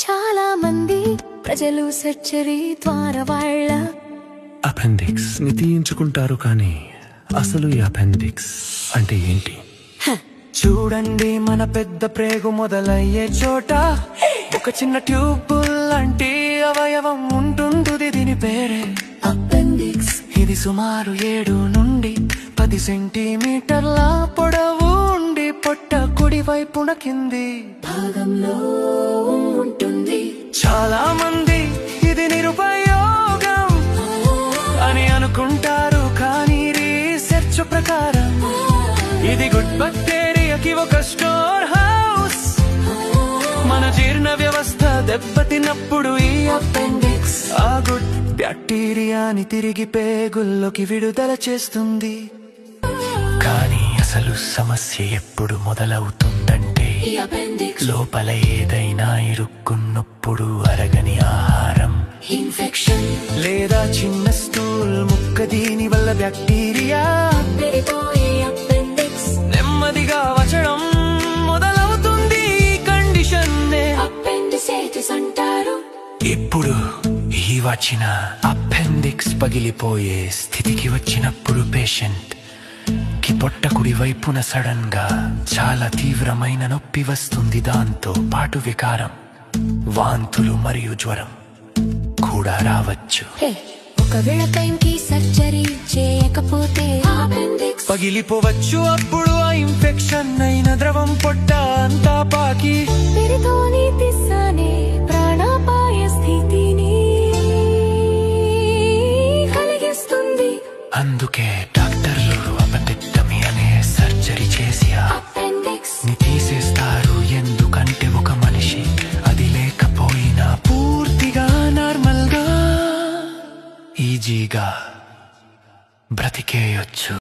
చాలా మంది ప్రజలు సర్జరీ ద్వారా వాళ్ళ అపెండిక్స్ ని తీయించుకుంటారు, కానీ అసలు ఈ అపెండిక్స్ అంటే ఏంటి? చూడండి, మన పెద్ద ప్రేగు మొదలయ్యే చోట ఒక చిన్న ట్యూబ్ లాంటి అవయవం ఉంటుంది. దీని పేరే అపెండిక్స్. ఇది సుమారు 7 నుండి 10 సెంటీమీటర్ల పొడవు ఉండి పొట్ట కుడి వైపున కింది భాగంలో ఉంటుంది. చాలా మంది ఇది నిరుపయోగం అని అనుకుంటారు, కానీ రీసెర్చ్ ప్రకారం ఇది గుడ్ బ్యాక్టీరియాకి ఒక స్టోర్ హౌస్. మన జీర్ణ వ్యవస్థ దెబ్బతిన్నప్పుడు ఈ అపెండిక్స్ ఆ గుడ్ బ్యాక్టీరియాని తిరిగి పేగుల్లోకి విడుదల చేస్తుంది. కానీ అసలు సమస్య ఎప్పుడు మొదలవుతుందంటే లోపల ఏదైనా ఇరుక్కున్నప్పుడు అరగని ఆహారం, ఇన్ఫెక్షన్ లేదా చిన్న స్టూల్ ముక్క. దీని వల్ల బ్యాక్టీరియా నెమ్మదిగా వచ్చడం మొదలవుతుంది. ఈ కండిషన్ అపెండిసైటిస్ అంటారు. ఇప్పుడు ఈ వచ్చిన అపెండిక్స్ పగిలిపోయే స్థితికి వచ్చినప్పుడు పేషెంట్ కి పొట్ట కుడి వైపున సడన్ గా చాలా తీవ్రమైన నొప్పి వస్తుంది. దాంతో పాటు వికారం, వాంతులు మరియు జ్వరం కూడా రావచ్చు. ఒకవేళ టైంకి సర్జరీ చేయకపోతే అపెండిక్స్ పగిలిపోవచ్చు. అప్పుడు ఆ ఇన్ఫెక్షన్ అయిన ద్రవం పొట్ట అంతా పాకి పెరిటోనిటిస్ అనే ప్రాణాపాయ స్థితిని కలిగిస్తుంది. అందుకే డాక్టర్లు అపెండెక్టమీ అనే సర్జరీ చేసి అపెండిక్స్ ని తీసేస్తారు. ఎందుకంటే ఒక మనిషి అది లేకపోయినా పూర్తిగా నార్మల్ గా ఈజీగా బ్రతికేయొచ్చు.